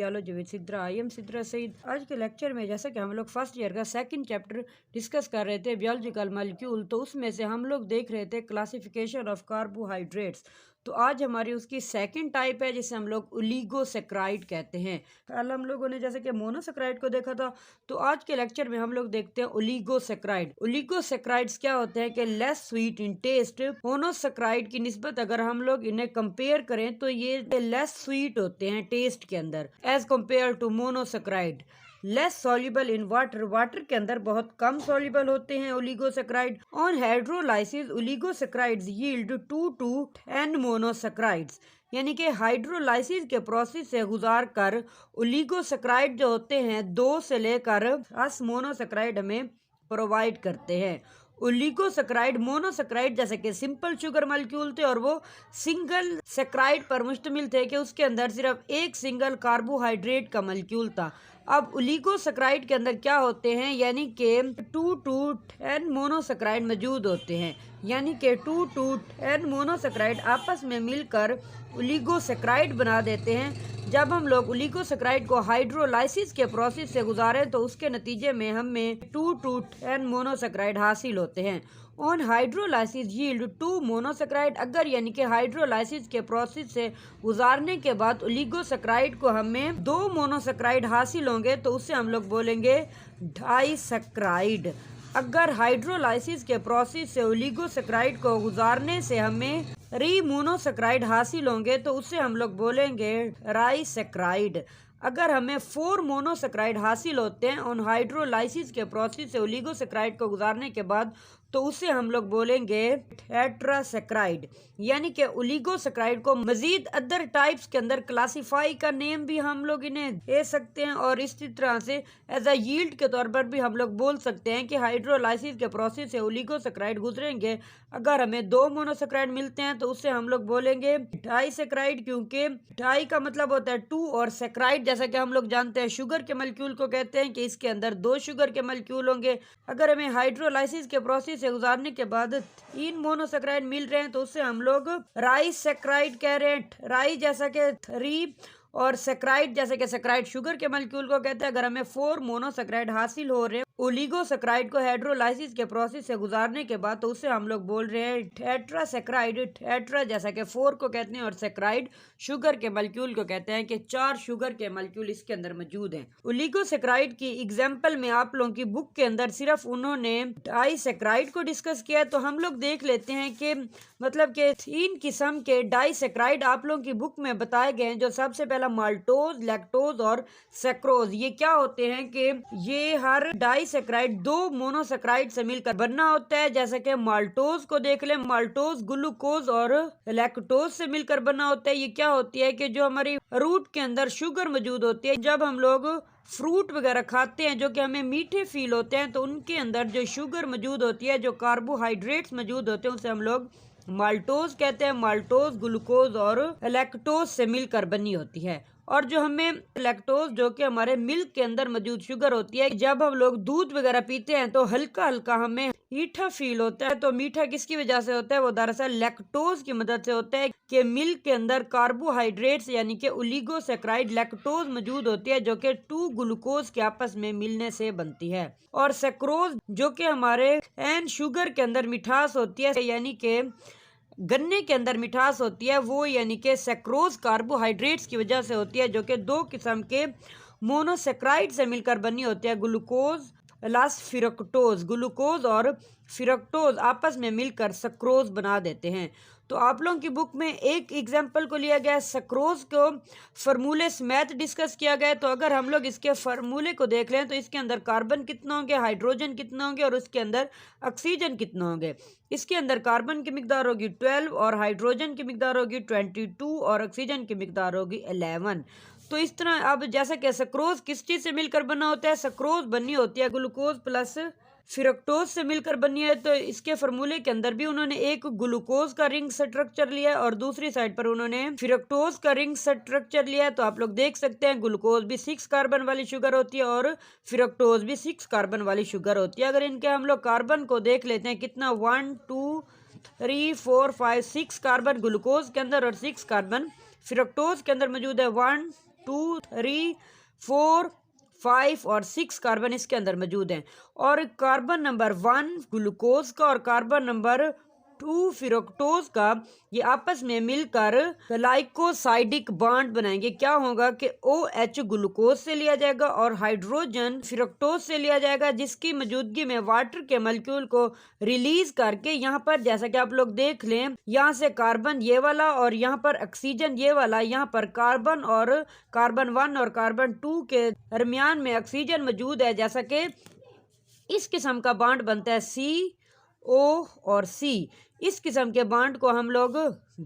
Biology with Sidra. I am Sidra Saeed. आज के lecture में जैसा कि हम लोग फर्स्ट ईयर का सेकंड चैप्टर डिस्कस कर रहे थे बायोलॉजिकल मॉलिक्यूल, तो उसमें से हम लोग देख रहे थे क्लासिफिकेशन ऑफ कार्बोहाइड्रेट्स। तो आज हमारी उसकी सेकंड टाइप है जिसे हम लोग ओलिगोसेक्राइड कहते हैं। कल हम लोगों ने जैसे कि मोनोसेक्राइड को देखा था, तो आज के लेक्चर में हम लोग देखते हैं ओलिगोसेक्राइड। ओलिगोसेक्राइड्स क्या होते हैं कि less sweet in taste. Monosaccharide की निस्बत अगर हम लोग इन्हें कंपेयर करें तो ये लेस स्वीट होते हैं टेस्ट के अंदर as compared to monosaccharide. Less soluble in water, water के अंदर बहुत कम सॉल्युबल होते हैं oligosaccharide. On hydrolysis oligosaccharides yield 2 to 10 monosaccharides, यानी कि हाइड्रोलाइसिस के प्रोसेस से गुजार कर ओलिगोसेक्राइड जो होते हैं 2 से लेकर 10 मोनोसेक्राइड हमें प्रोवाइड करते हैं। ओलिगोसेक्राइड मोनोसेक्राइड जैसे कि सिंपल शुगर मॉलिक्यूल थे और वो सिंगल सेक्राइड पर मुश्तमिल थे कि उसके अंदर सिर्फ एक सिंगल कार्बोहाइड्रेट का मॉलिक्यूल था। अब ओलिगोसेक्राइड के अंदर क्या होते हैं, यानी कि 2 to 10 मोनोसेक्राइड मौजूद होते हैं, यानी कि 2 to 10 मोनोसेक्राइड आपस में मिलकर ओलिगोसेक्राइड बना देते हैं। जब हम लोग ओलिगोसेक्राइड को हाइड्रोलाइसिस के प्रोसेस से गुजारें तो उसके नतीजे में हमें 2 to 10 मोनोसेक्राइड हासिल होते हैं। ऑन हाइड्रोलाइसिस यील्ड 2 मोनोसेक्राइड, अगर यानी कि हाइड्रोलाइसिस के प्रोसेस से गुजारने के बाद ओलिगोसेक्राइड को हमें 2 मोनोसेक्राइड हासिल होंगे तो उससे हम लोग बोलेंगे डाइसेक्राइड। अगर हाइड्रोलाइसिस के प्रोसेस से ओलिगोसेक्राइड को गुजारने से हमें री मोनोसेक्राइड हासिल होंगे तो उससे हम लोग बोलेंगे राइसेक्राइड। अगर हमें 4 मोनोसेक्राइड हासिल होते हैं ऑन हाइड्रोलाइसिस के प्रोसेस से ओलिगोसेक्राइड को गुजारने के बाद तो उसे हम लोग बोलेंगे टेट्रासेक्राइड। यानी कि ओलिगोसेक्राइड को मजीद अदर टाइप्स के अंदर क्लासिफाई का नेम भी हम लोग इन्हें दे सकते हैं और इसी तरह से एज अ यील्ड के तौर पर भी हम लोग बोल सकते हैं कि हाइड्रोलाइसिस के प्रोसेस से ओलिगोसेक्राइड गुजरेंगे। अगर हमें 2 मोनोसेक्राइड मिलते हैं तो उससे हम लोग बोलेंगे डाइसेक्राइड, क्योंकि डाई का मतलब होता है 2 और सेक्राइड जैसा कि हम लोग जानते हैं शुगर के मॉलिक्यूल को कहते हैं कि इसके अंदर 2 शुगर के मॉलिक्यूल होंगे। अगर हमें हाइड्रोलाइसिस के प्रोसेस से गुजारने के बाद 3 मोनोसेक्राइड मिल रहे हैं तो उससे हम लोग राइसेक्राइड कह रहे हैं। राई जैसा कि 3 और सेक्राइड जैसे कि सेक्राइड शुगर के मॉलिक्यूल को कहते हैं। अगर हमें 4 मोनोसेक्राइड हासिल हो रहे हैं ओलिगोसेक्राइड को हाइड्रोलाइसिस के प्रोसेस से गुजारने के बाद तो उससे हम लोग बोल रहे हैं टेट्रासेक्राइड। टेट्रा जैसा कि 4 को कहते हैं और सेक्राइड शुगर के मॉलिक्यूल को कहते हैं कि 4 शुगर के मॉलिक्यूल इसके अंदर मौजूद हैं। ओलिगोसेक्राइड की एग्जांपल में आप लोगों की बुक के अंदर सिर्फ उन्होंने डाइसेक्राइड को डिस्कस किया, तो हम लोग देख लेते हैं कि मतलब कि 3 किस्म के डाइसेक्राइड आप लोगों की बुक में बताए गए हैं। जो सबसे पहला माल्टोज, लैक्टोज और सेक्रोज। ये क्या होते हैं कि ये हर डाइसेक्राइड 2 मोनोसेक्राइड से मिलकर बनना होता है। जैसे कि माल्टोज को देख लें, माल्टोज ग्लूकोज और लैक्टोज से मिलकर बना होता है। ये क्या होती है कि जो हमारी रूट के अंदर शुगर मौजूद होती है, जब हम लोग फ्रूट वगैरह खाते हैं जो कि हमें मीठे फील होते हैं तो उनके अंदर जो शुगर मौजूद होती है, जो कार्बोहाइड्रेट्स मौजूद होते हैं, उसे हम लोग माल्टोज कहते हैं। माल्टोज ग्लूकोज और लैक्टोज से मिलकर बनी होती है। और जो हमें लैक्टोज जो कि हमारे मिल्क के अंदर मौजूद शुगर होती है, जब हम लोग दूध वगैरह पीते हैं तो हल्का हल्का हमें मीठा फील होता है। तो मीठा किसकी वजह से होता है, वो दरअसल लैक्टोज की मदद से होता है कि मिल्क के अंदर कार्बोहाइड्रेट्स यानी कि ओलिगोसेक्राइड लैक्टोज मौजूद होती है जो कि 2 ग्लूकोज के आपस में मिलने से बनती है। और सेक्रोज जो कि हमारे एन शुगर के अंदर मिठास होती है, यानी कि गन्ने के अंदर मिठास होती है, वो यानी कि सेक्रोज कार्बोहाइड्रेट्स की वजह से होती है जो कि 2 किस्म के मोनोसेक्राइड से मिलकर बनी होती है। ग्लूकोज प्लस फिरक्टोज, ग्लूकोज और फिरक्टोज आपस में मिलकर सक्रोज बना देते हैं। तो आप लोगों की बुक में एक एग्जाम्पल को लिया गया है, सक्रोज को फार्मूले समेत डिस्कस किया गया है। तो अगर हम लोग इसके फार्मूले को देख लें तो इसके अंदर कार्बन कितना होंगे, हाइड्रोजन कितना होंगे और उसके अंदर ऑक्सीजन कितना होंगे। इसके अंदर कार्बन की मिकदार होगी 12 और हाइड्रोजन की मिकदार होगी 22 और ऑक्सीजन की मिकदार होगी 11। तो इस तरह अब जैसा कि सक्रोज किस चीज़ से मिलकर बना होता है, सक्रोज बनी होती है ग्लूकोज प्लस फिरक्टोज से मिलकर बनी है। तो इसके फार्मूले के अंदर भी उन्होंने एक ग्लूकोज का रिंग स्ट्रक्चर लिया और दूसरी साइड पर उन्होंने फिरक्टोज का रिंग स्ट्रक्चर लिया। तो आप लोग देख सकते हैं ग्लूकोज भी 6 कार्बन वाली शुगर होती है और फिरक्टोज भी 6 कार्बन वाली शुगर होती है। अगर इनके हम लोग कार्बन को देख लेते हैं कितना 1 2 3 4 5 6 कार्बन ग्लूकोज के अंदर और 6 कार्बन फिरक्टोज के अंदर मौजूद है। 1 2, 3, 4, 5 और 6 कार्बन इसके अंदर मौजूद हैं। और कार्बन नंबर 1 ग्लूकोज का और कार्बन नंबर 2 फ्रक्टोज का ये आपस में मिलकर ग्लाइकोसाइडिक बॉन्ड बनाएंगे। क्या होगा कि OH ग्लूकोज से लिया जाएगा और हाइड्रोजन फ्रक्टोज से लिया जाएगा, जिसकी मौजूदगी में वाटर के मॉलिक्यूल को रिलीज करके यहाँ पर जैसा कि आप लोग देख लें, यहाँ से कार्बन ये वाला और यहाँ पर ऑक्सीजन ये वाला, यहाँ पर कार्बन और कार्बन 1 और कार्बन 2 के दरमियान में ऑक्सीजन मौजूद है। जैसा कि इस किस्म का बॉन्ड बनता है CO और C। इस किस्म के बॉन्ड को हम लोग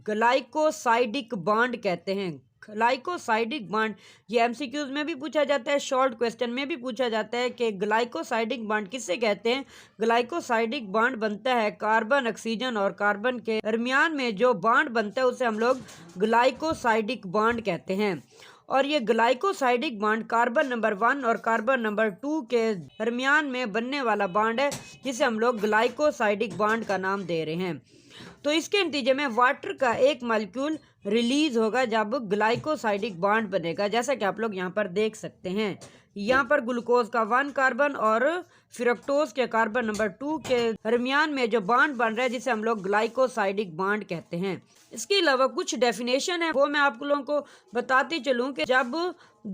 ग्लाइकोसाइडिक बॉन्ड कहते हैं। ग्लाइकोसाइडिक बॉन्ड ये MCQs में भी पूछा जाता है, शॉर्ट क्वेश्चन में भी पूछा जाता है कि ग्लाइकोसाइडिक बॉन्ड किससे कहते हैं। ग्लाइकोसाइडिक बॉन्ड बनता है कार्बन, ऑक्सीजन और कार्बन के दरमियान में जो बॉन्ड बनता है उसे हम लोग ग्लाइकोसाइडिक बॉन्ड कहते हैं। और ये ग्लाइकोसाइडिक बॉन्ड कार्बन नंबर 1 और कार्बन नंबर 2 के दरमियान में बनने वाला बॉन्ड है, जिसे हम लोग ग्लाइकोसाइडिक बॉन्ड का नाम दे रहे हैं। तो इसके नतीजे में वाटर का एक मॉलिक्यूल रिलीज होगा जब ग्लाइकोसाइडिक बॉन्ड बनेगा, जैसा कि आप लोग यहाँ पर देख सकते हैं। यहाँ पर ग्लूकोज का 1 कार्बन और फ्रक्टोज के कार्बन नंबर 2 के दरमियान में जो बॉन्ड बन रहा है, जिसे हम लोग ग्लाइकोसाइडिक बॉन्ड कहते हैं। इसके अलावा कुछ डेफिनेशन है वो मैं आप लोगों को बताती चलूँ कि जब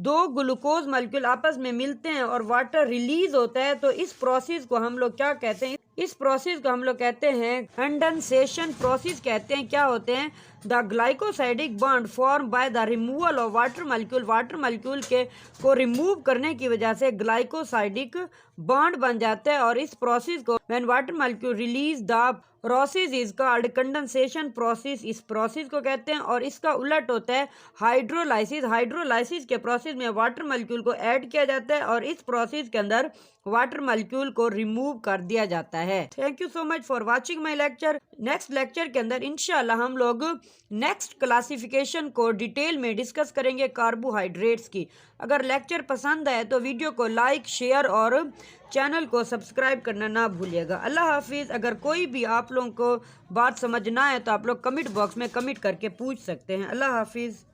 2 ग्लूकोज मॉलिक्यूल आपस में मिलते हैं और वाटर रिलीज होता है तो इस प्रोसेस को हम लोग क्या कहते हैं। इस प्रोसेस को हम लोग कहते हैं कंडेंसेशन प्रोसेस कहते हैं। क्या होते हैं, the glycosidic bond form by the removal of water molecule. Water molecule के को रिमूव करने की वजह से ग्लाइकोसाइडिक बॉन्ड बन जाता है और इस प्रोसेस को when water molecule release the process is called condensation process. इस प्रोसेस को कहते हैं। और इसका उलट होता है हाइड्रोलाइसिस। हाइड्रोलाइसिस के प्रोसेस में वाटर मॉलिक्यूल को ऐड किया जाता है और इस प्रोसेस के अंदर वाटर मॉलिक्यूल को रिमूव कर दिया जाता है। Thank you so much for watching my lecture. Next lecture के अंदर इंशाल्लाह हम लोग नेक्स्ट क्लासिफिकेशन को डिटेल में डिस्कस करेंगे कार्बोहाइड्रेट्स की। अगर लेक्चर पसंद आए तो वीडियो को लाइक, शेयर और चैनल को सब्सक्राइब करना ना भूलिएगा। अल्लाह हाफिज़। अगर कोई भी आप लोगों को बात समझ ना आए तो आप लोग कमेंट बॉक्स में कमेंट करके पूछ सकते हैं। अल्लाह हाफिज़।